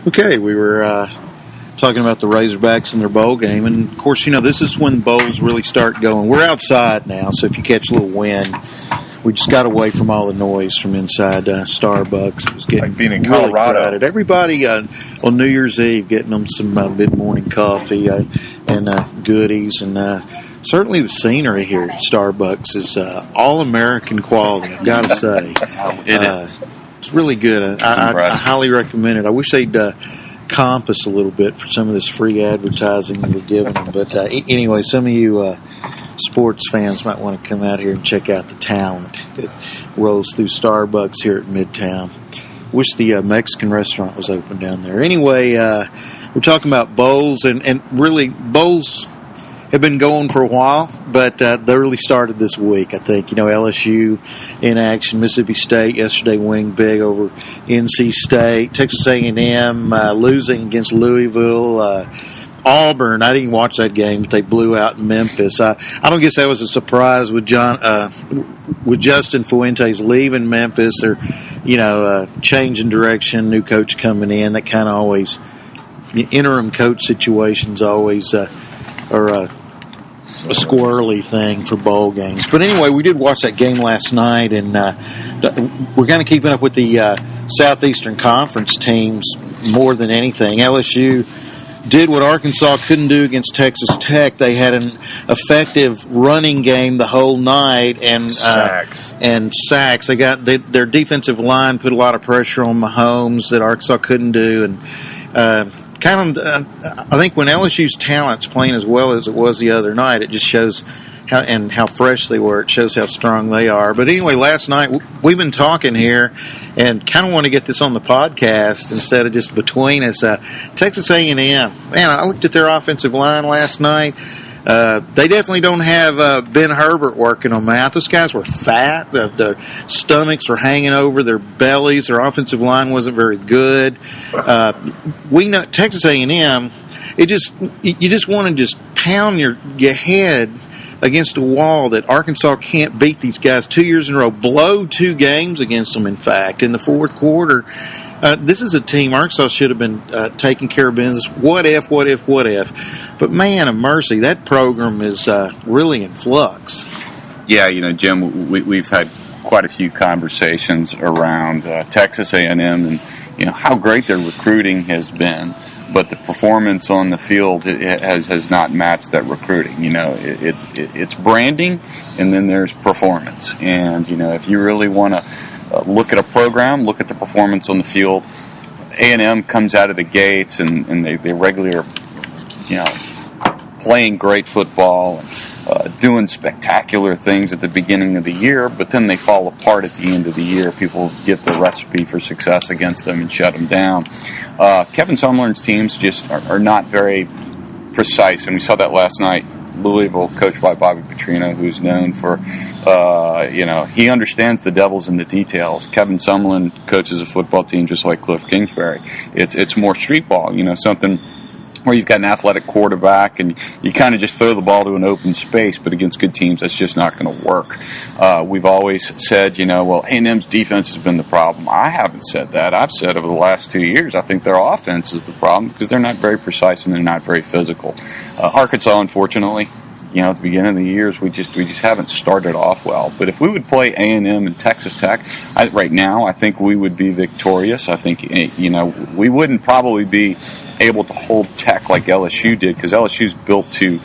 Okay, we were talking about the Razorbacks and their bowl game, and of course, this is when bowls really start going. We're outside now, so if you catch a little wind, we just got away from all the noise from inside Starbucks. It was getting like being in really Colorado. crowded. Everybody on New Year's Eve getting them some mid-morning coffee and goodies, and certainly the scenery here at Starbucks is all-American quality, I've got to say. It's really good. I highly recommend it. I wish they'd comp us a little bit for some of this free advertising that we're giving them. But anyway, some of you sports fans might want to come out here and check out the talent that rolls through Starbucks here at Midtown. Wish the Mexican restaurant was open down there. Anyway, we're talking about bowls, and really bowls have been going for a while, but they really started this week, I think. LSU in action, Mississippi State yesterday winning big over NC State, Texas A&M losing against Louisville, Auburn. I didn't watch that game, but they blew out Memphis. I don't guess that was a surprise with Justin Fuentes leaving Memphis. They're changing direction, new coach coming in. That kind of always, the interim coach situations always are a squirrely thing for bowl games. But anyway, we did watch that game last night, and we're kind of keeping up with the Southeastern Conference teams more than anything. LSU did what Arkansas couldn't do against Texas Tech. They had an effective running game the whole night, and sacks. They got their defensive line put a lot of pressure on Mahomes that Arkansas couldn't do, and I think when LSU's talent's playing as well as it was the other night, it just shows how fresh they were. It shows how strong they are. But anyway, last night we've been talking here, and kind of want to get this on the podcast instead of just between us. Texas A&M, man, I looked at their offensive line last night. They definitely don't have Ben Herbert working them out. Those guys were fat. The stomachs were hanging over their bellies. Their offensive line wasn't very good. We know Texas A&M. You just want to just pound your head against a wall that Arkansas can't beat these guys 2 years in a row. Blow 2 games against them. In fact, in the fourth quarter. This is a team Arkansas should have been taking care of business. What if? But man of mercy, that program is really in flux. Yeah, Jim, we've had quite a few conversations around Texas A&M and how great their recruiting has been, but the performance on the field has not matched that recruiting. It's branding, and then there's performance. And if you really want to look at a program, look at the performance on the field. A&M comes out of the gates, and they regularly are, playing great football and doing spectacular things at the beginning of the year, but then they fall apart at the end of the year. People get the recipe for success against them and shut them down. Kevin Sumlern's teams just are not very precise, and we saw that last night. Louisville, coached by Bobby Petrino, who's known for, he understands the devil's in the details. Kevin Sumlin coaches a football team just like Cliff Kingsbury. It's more street ball, something where you've got an athletic quarterback and you kind of just throw the ball to an open space, but against good teams, that's just not going to work. We've always said, A&M's defense has been the problem. I haven't said that. I've said over the last 2 years, I think their offense is the problem because they're not very precise and they're not very physical. Arkansas, unfortunately, at the beginning of the years, we just haven't started off well. But if we would play A&M and Texas Tech right now, I think we would be victorious. I think we wouldn't probably be able to hold Tech like LSU did because LSU's built to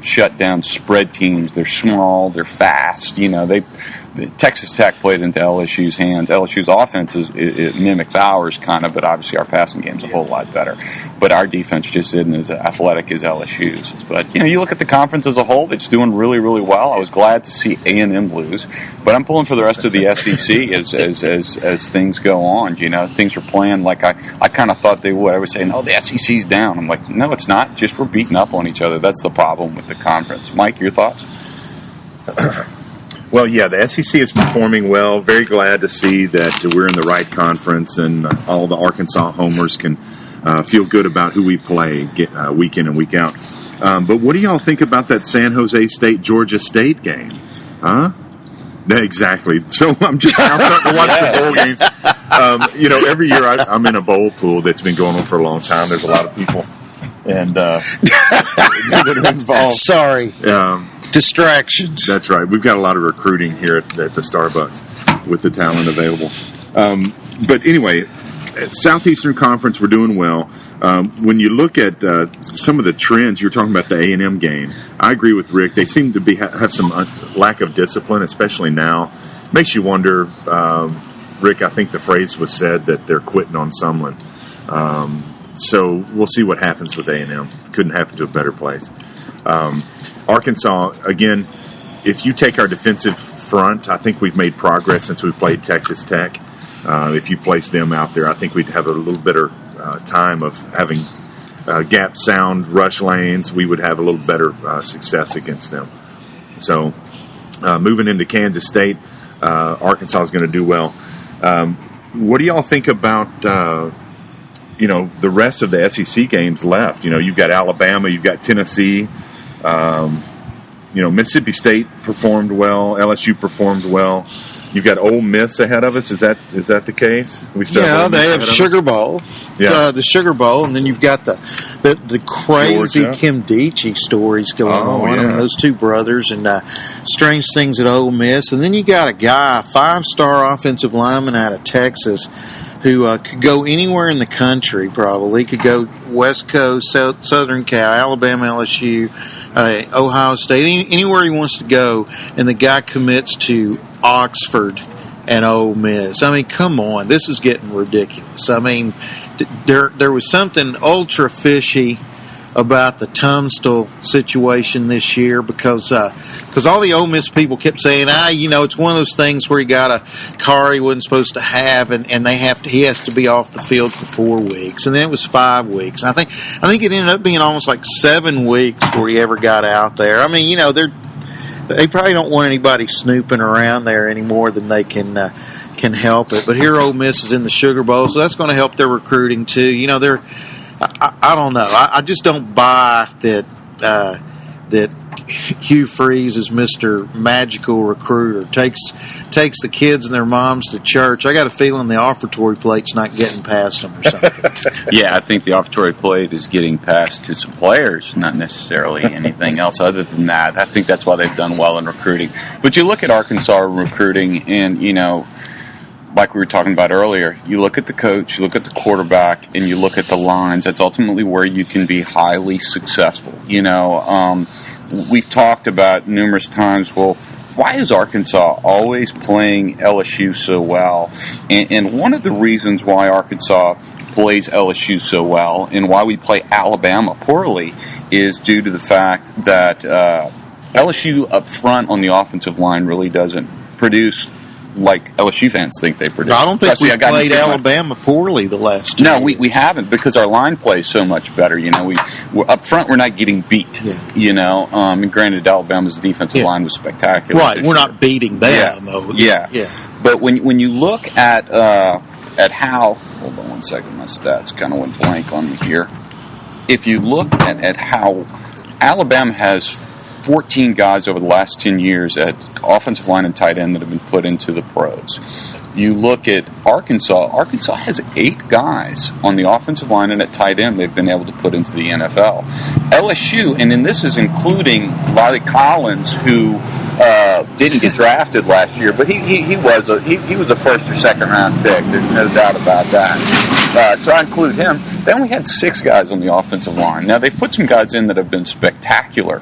shut down spread teams. They're small, they're fast. Texas Tech played into LSU's hands. LSU's offense it mimics ours kind of, but obviously our passing game's a whole lot better. But our defense just isn't as athletic as LSU's. But you look at the conference as a whole; it's doing really, really well. I was glad to see A&M lose, but I'm pulling for the rest of the SEC as things go on. Things are playing like I kind of thought they would. I was saying, "No, the SEC's down." I'm like, "No, it's not. Just we're beating up on each other. That's the problem with the conference." Mike, your thoughts? Well, yeah, the SEC is performing well. Very glad to see that we're in the right conference and all the Arkansas homers can feel good about who we play week in and week out. But what do y'all think about that San Jose State-Georgia State game? Huh? Exactly. So I'm just now starting to watch the bowl games. Every year I'm in a bowl pool that's been going on for a long time. There's a lot of people and that are involved. Sorry. Distractions. That's right. We've got a lot of recruiting here at the Starbucks with the talent available. But anyway, at Southeastern Conference, we're doing well. When you look at some of the trends, you're talking about the A&M game. I agree with Rick. They seem to have some lack of discipline, especially now. Makes you wonder, Rick, I think the phrase was said that they're quitting on Sumlin. So we'll see what happens with A&M. Couldn't happen to a better place. Arkansas, again, if you take our defensive front, I think we've made progress since we played Texas Tech. If you place them out there, I think we'd have a little better time of having gap sound rush lanes. We would have a little better success against them. So moving into Kansas State, Arkansas is going to do well. What do y'all think about the rest of the SEC games left? You've got Alabama, you've got Tennessee. Mississippi State performed well. LSU performed well. You've got Ole Miss ahead of us. Is that the case? They have Sugar Bowl. Yeah, the Sugar Bowl, and then you've got the crazy Georgia. Kim Deitchie stories going on. Yeah. I mean, those two brothers, and strange things at Ole Miss. And then you got a guy, 5-star offensive lineman out of Texas, who could go anywhere in the country. Probably could go West Coast, Southern Cal, Alabama, LSU, Ohio State, anywhere he wants to go. And the guy commits to Oxford and Ole Miss. I mean, come on, this is getting ridiculous. I mean, there was something ultra fishy about the Tunstall situation this year because all the Ole Miss people kept saying, it's one of those things where he got a car he wasn't supposed to have, and he has to be off the field for 4 weeks, and then it was 5 weeks. I think it ended up being almost like 7 weeks before he ever got out there. I mean, they probably don't want anybody snooping around there any more than they can help it. But here, Ole Miss is in the Sugar Bowl, so that's going to help their recruiting too. I don't know. I just don't buy that Hugh Freeze is Mr. Magical Recruiter. Takes the kids and their moms to church. I got a feeling the offertory plate's not getting past them or something. Yeah, I think the offertory plate is getting passed to some players, not necessarily anything else other than that. I think that's why they've done well in recruiting. But you look at Arkansas recruiting, and like we were talking about earlier, you look at the coach, you look at the quarterback, and you look at the lines. That's ultimately where you can be highly successful. We've talked about numerous times, well, why is Arkansas always playing LSU so well? And one of the reasons why Arkansas plays LSU so well and why we play Alabama poorly is due to the fact that LSU up front on the offensive line really doesn't produce like LSU fans think they produce. I don't think we played Alabama poorly the last 2 years. We haven't, because our line plays so much better. We're up front, we're not getting beat. Yeah. And granted, Alabama's defensive line was spectacular. Right, we're not beating them. Yeah. But when you look at how, hold on one second, my stats kind of went blank on me here. If you look at how Alabama has 14 guys over the last 10 years at offensive line and tight end that have been put into the pros. You look at Arkansas has 8 guys on the offensive line and at tight end they've been able to put into the NFL. LSU, and then this is including Lyle Collins, who didn't get drafted last year, but he was a first or second round pick. There's no doubt about that. So I include him. They only had 6 guys on the offensive line. Now they've put some guys in that have been spectacular,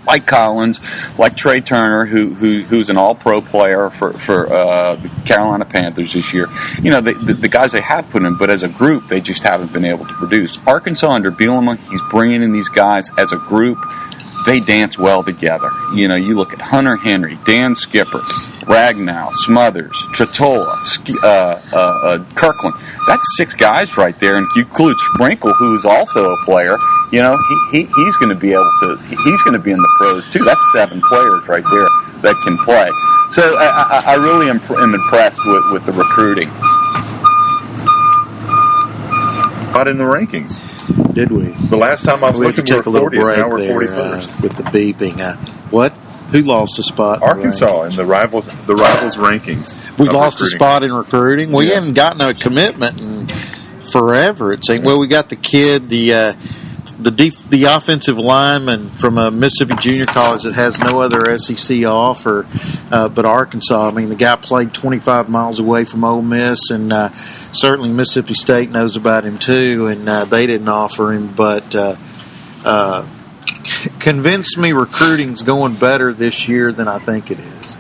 like Collins, like Trey Turner, who's an all-pro player for the Carolina Panthers this year. The guys they have put in, but as a group, they just haven't been able to produce. Arkansas under Bielema, he's bringing in these guys as a group. They dance well together. You look at Hunter Henry, Dan Skipper, Ragnow, Smothers, Tretola, Kirkland. That's 6 guys right there, and if you include Sprinkle, who's also a player, he's going to be able to. He's going to be in the pros too. That's 7 players right there that can play. So I really am impressed with the recruiting. Not in the rankings. Did we? The last time I was looking, we were 40th. Now we're 41st. With the beeping. What? Who lost a spot? Arkansas in the rivals rankings. We lost a spot in recruiting. We haven't gotten a commitment in forever. It seems. Well, we got the kid, the offensive lineman from a Mississippi Junior College that has no other SEC offer but Arkansas. I mean, the guy played 25 miles away from Ole Miss, and certainly Mississippi State knows about him too, and they didn't offer him. But convinced me recruiting's going better this year than I think it is.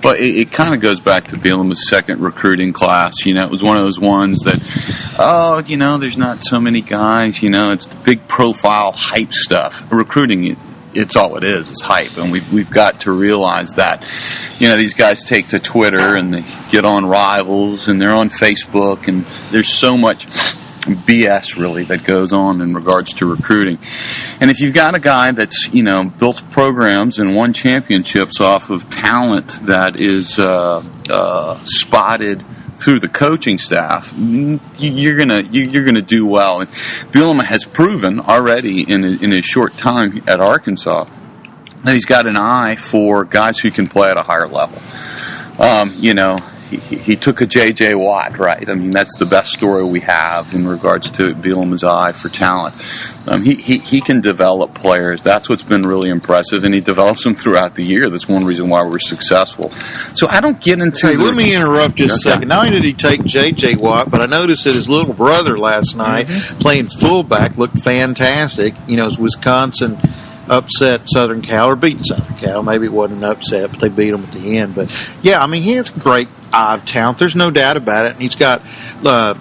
But it kind of goes back to Bielema's second recruiting class. You know, it was one of those ones that, there's not so many guys. You know, it's the big profile hype stuff. Recruiting, it's all it is. It's hype, and we've got to realize that. You know, these guys take to Twitter and they get on Rivals and they're on Facebook, and there's so much BS really that goes on in regards to recruiting. And if you've got a guy that's, built programs and won championships off of talent that is spotted through the coaching staff, you're gonna do well. And Bielema has proven already in his short time at Arkansas that he's got an eye for guys who can play at a higher level. He took a J.J. Watt, right? I mean, that's the best story we have in regards to Bielema's eye for talent. He can develop players. That's what's been really impressive, and he develops them throughout the year. That's one reason why we're successful. So I don't get into... Hey, let me interrupt just a second. Not only did he take J.J. Watt, but I noticed that his little brother last night playing fullback looked fantastic. As Wisconsin upset Southern Cal, or beat Southern Cal. Maybe it wasn't an upset, but they beat them at the end. But, yeah, I mean, he has great eye of talent. There's no doubt about it. And he's got, a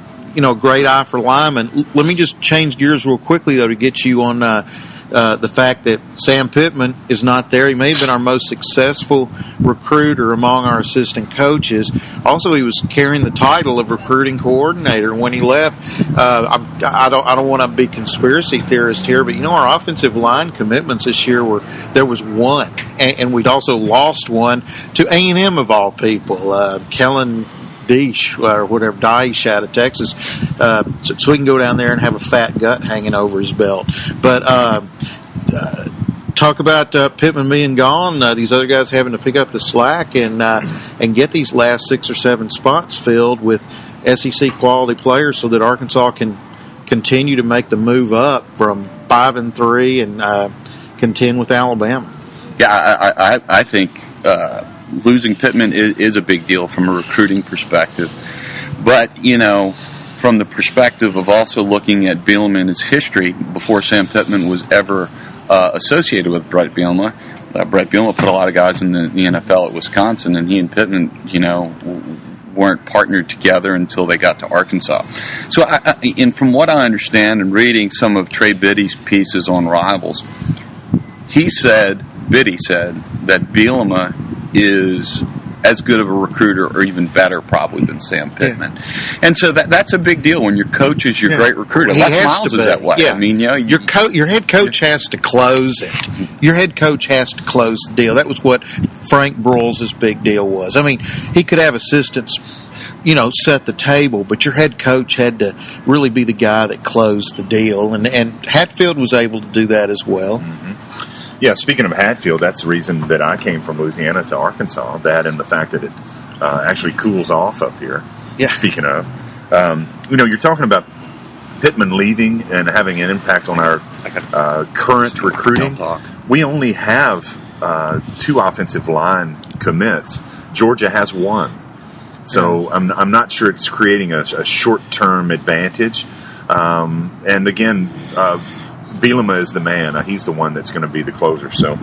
great eye for linemen. Let me just change gears real quickly, though, to get you on the fact that Sam Pittman is not there. He may have been our most successful recruiter among our assistant coaches. Also, he was carrying the title of recruiting coordinator when he left. I don't want to be conspiracy theorist here, but our offensive line commitments this year there was one, and we'd also lost one to A&M of all people. Kellen Deesh or whatever, Deesh out of Texas, so he can go down there and have a fat gut hanging over his belt. But talk about Pittman being gone, these other guys having to pick up the slack and get these last 6 or 7 spots filled with SEC quality players so that Arkansas can continue to make the move up from 5-3 and contend with Alabama. Yeah, I think losing Pittman is a big deal from a recruiting perspective. But, from the perspective of also looking at Bielema and his history before Sam Pittman was ever associated with Brett Bielema. Brett Bielema put a lot of guys in the NFL at Wisconsin, and he and Pittman, weren't partnered together until they got to Arkansas. So, and from what I understand and reading some of Trey Biddy's pieces on Rivals, Biddy said that Bielema is as good of a recruiter or even better probably than Sam Pittman. Yeah. And so that's a big deal when your coach is your great recruiter. Les Miles is that way. Yeah. I mean, your head coach has to close it. Your head coach has to close the deal. That was what Frank Broyles' big deal was. I mean, he could have assistants, set the table, but your head coach had to really be the guy that closed the deal. And Hatfield was able to do that as well. Mm-hmm. Yeah, speaking of Hatfield, that's the reason that I came from Louisiana to Arkansas, that and the fact that it actually cools off up here. Yeah. Speaking of, you're talking about Pittman leaving and having an impact on our current recruiting. We only have 2 offensive line commits. Georgia has 1. So I'm not sure it's creating a short-term advantage. And again, Bielema is the man. He's the one that's going to be the closer. So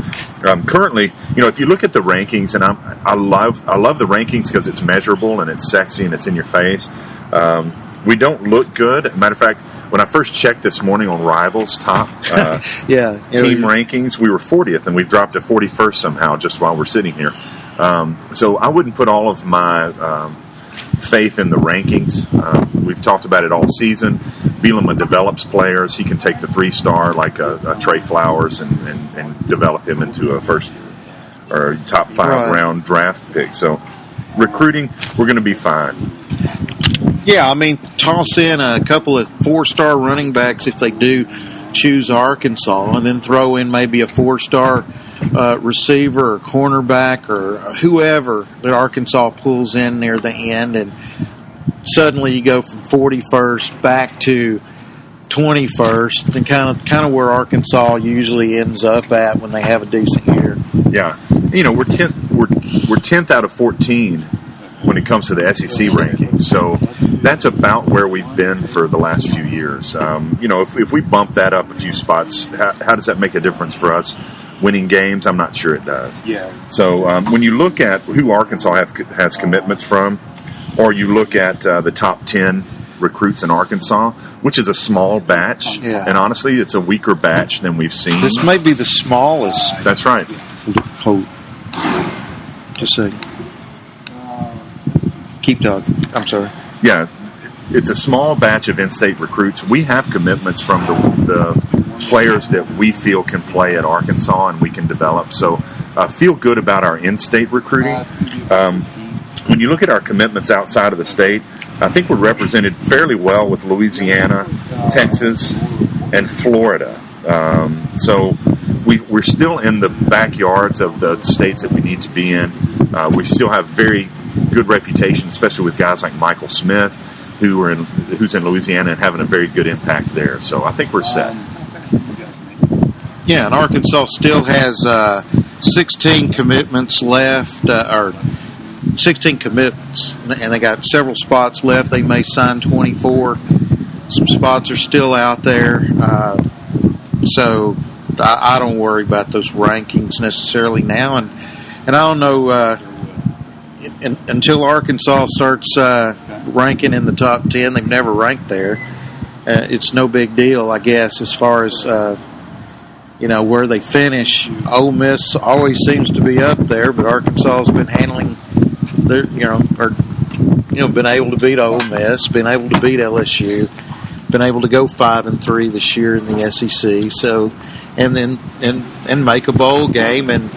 currently, if you look at the rankings, and I love the rankings because it's measurable and it's sexy and it's in your face. We don't look good. Matter of fact, when I first checked this morning on Rivals top team rankings, we were 40th, and we've dropped to 41st somehow just while we're sitting here. So I wouldn't put all of my faith in the rankings. We've talked about it all season. Bielema develops players. He can take the 3-star like a Trey Flowers and develop him into a first or top 5 round draft pick. So recruiting, we're going to be fine. Yeah, I mean, toss in a couple of 4-star running backs if they do choose Arkansas, and then throw in maybe a 4-star receiver or cornerback or whoever that Arkansas pulls in near the end, and suddenly you go from 41st back to 21st, and kind of where Arkansas usually ends up at when they have a decent year. Yeah, we're 10th out of 14 when it comes to the SEC rankings, so that's about where we've been for the last few years. If we bump that up a few spots, how does that make a difference for us winning games? I'm not sure it does. Yeah. So when you look at who Arkansas has commitments from, or you look at the top 10 recruits in Arkansas, which is a small batch, and honestly, it's a weaker batch than we've seen. This may be the smallest. That's right. Hold. Just a second. Keep talking. I'm sorry. Yeah, it's a small batch of in-state recruits. We have commitments from the players that we feel can play at Arkansas and we can develop. So feel good about our in-state recruiting. When you look at our commitments outside of the state, I think we're represented fairly well with Louisiana, Texas, and Florida. So we're still in the backyards of the states that we need to be in. We still have very good reputation, especially with guys like Michael Smith, who's in Louisiana and having a very good impact there. So I think we're set. Yeah, and Arkansas still has 16 commitments left, or 16 commitments, and they got several spots left. They may sign 24. Some spots are still out there. So I don't worry about those rankings necessarily now. And I don't know until Arkansas starts ranking in the top 10. They've never ranked there. It's no big deal, I guess, as far as where they finish. Ole Miss always seems to be up there, but Arkansas has been handling their, been able to beat Ole Miss, been able to beat LSU, been able to go 5-3 this year in the SEC. So, and then make a bowl game. And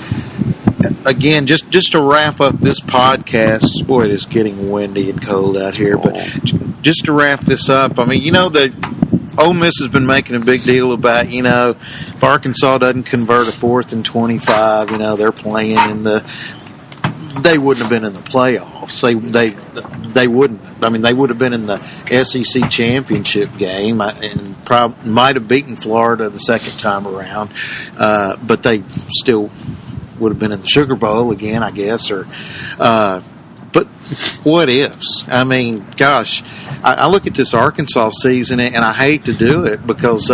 again, just to wrap up this podcast, boy, it is getting windy and cold out here. But just to wrap this up, I mean, the Ole Miss has been making a big deal about, if Arkansas doesn't convert a 4th and 25, they're playing in they wouldn't have been in the playoffs. They wouldn't. I mean, they would have been in the SEC championship game and probably might have beaten Florida the second time around, but they still would have been in the Sugar Bowl again, I guess. But what ifs? I mean, gosh, I look at this Arkansas season and I hate to do it because.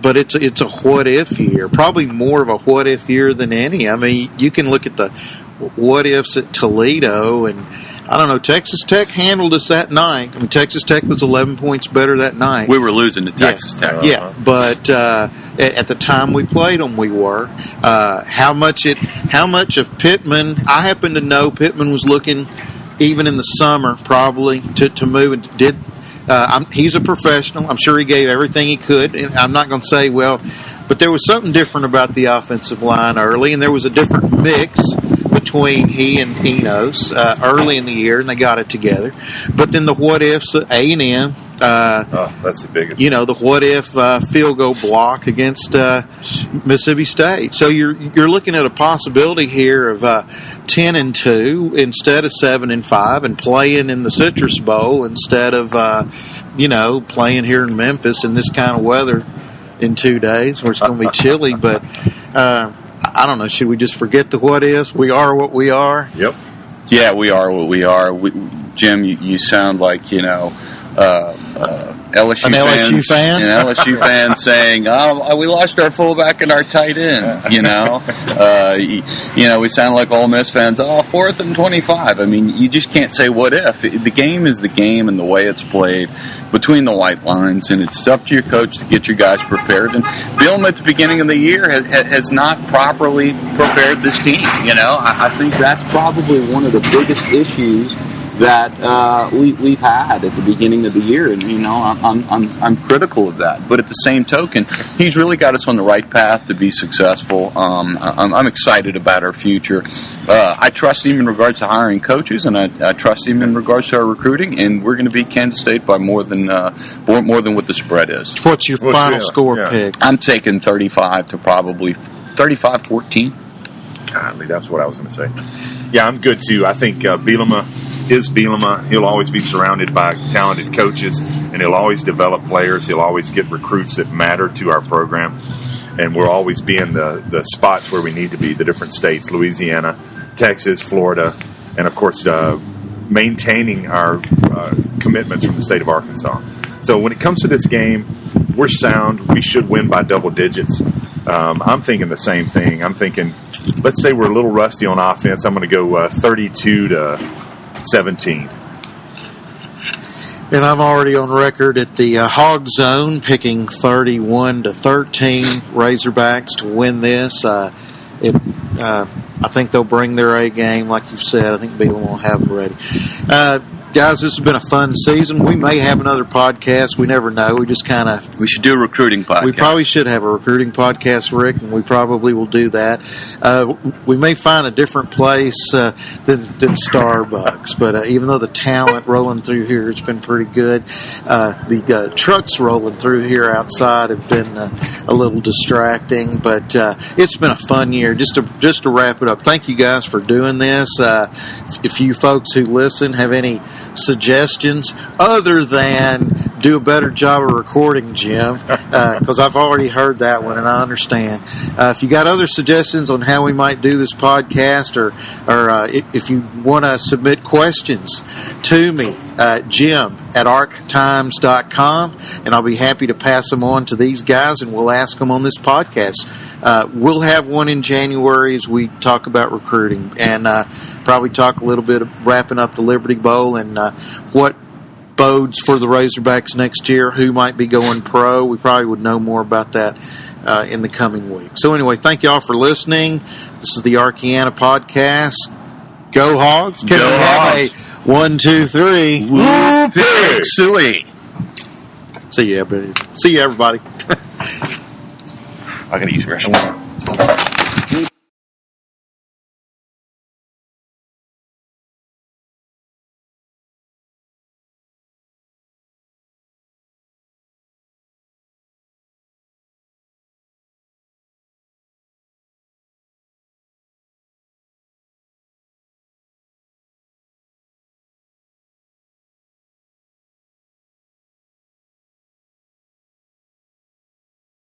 But it's a what if year, probably more of a what if year than any. I mean, you can look at the what ifs at Toledo, and I don't know, Texas Tech handled us that night. I mean, Texas Tech was 11 points better that night. We were losing to Texas Tech. Yeah, but at the time we played them, we were. How much of Pittman? I happen to know Pittman was looking, even in the summer, probably to move and did. He's a professional. I'm sure he gave everything he could. And I'm not going to say, but there was something different about the offensive line early, and there was a different mix between he and Enos early in the year, and they got it together. But then the what ifs at A&M. That's the biggest. The what if field goal block against Mississippi State. So you're looking at a possibility here of 10-2 instead of 7-5, and playing in the Citrus Bowl instead of playing here in Memphis in this kind of weather in 2 days where it's going to be chilly. But I don't know. Should we just forget the what ifs? We are what we are. Yep. Yeah, we are what we are. Jim, you sound like LSU an LSU fan? An LSU fan saying, we lost our fullback and our tight end, we sound like Ole Miss fans, 4th and 25. I mean, you just can't say what if. The game is the game and the way it's played between the white lines, and it's up to your coach to get your guys prepared. And Bill, at the beginning of the year, has not properly prepared this team. I think that's probably one of the biggest issues that we've had at the beginning of the year, and I'm critical of that. But at the same token, he's really got us on the right path to be successful. I'm excited about our future. I trust him in regards to hiring coaches, and I trust him in regards to our recruiting. And we're going to beat Kansas State by more than what the spread is. What's your final score pick? I'm taking 35 to probably 35-14. Golly, that's what I was going to say. Yeah, I'm good too. I think Bielema is Bielema. He'll always be surrounded by talented coaches, and he'll always develop players. He'll always get recruits that matter to our program, and we'll always be in the spots where we need to be, the different states, Louisiana, Texas, Florida, and, of course, maintaining our commitments from the state of Arkansas. So when it comes to this game, we're sound. We should win by double digits. I'm thinking the same thing. I'm thinking, let's say we're a little rusty on offense. I'm going to go 32-17. And I'm already on record at the Hog Zone picking 31-13 Razorbacks to win this. I think they'll bring their A game, like you've said. I think Bielema will have them ready. Guys, this has been a fun season. We may have another podcast. We never know. We just kind of... We should do a recruiting podcast. We probably should have a recruiting podcast, Rick, and we probably will do that. We may find a different place than Starbucks, but even though the talent rolling through here has been pretty good, the trucks rolling through here outside have been a little distracting, but it's been a fun year. Just to wrap it up, thank you guys for doing this. If you folks who listen have any suggestions other than do a better job of recording, Jim, because I've already heard that one and I understand. If you got other suggestions on how we might do this podcast, or if you want to submit questions to me, Jim at arctimes.com, and I'll be happy to pass them on to these guys and we'll ask them on this podcast. We'll have one in January as we talk about recruiting and probably talk a little bit of wrapping up the Liberty Bowl and what bodes for the Razorbacks next year, who might be going pro. We probably would know more about that in the coming week. So anyway, thank you all for listening. This is the Arkyana podcast. Go Hogs. Can Go we have Hogs. a 1, 2, 3? Woo pig suey. See you, everybody. I gotta use the restroom.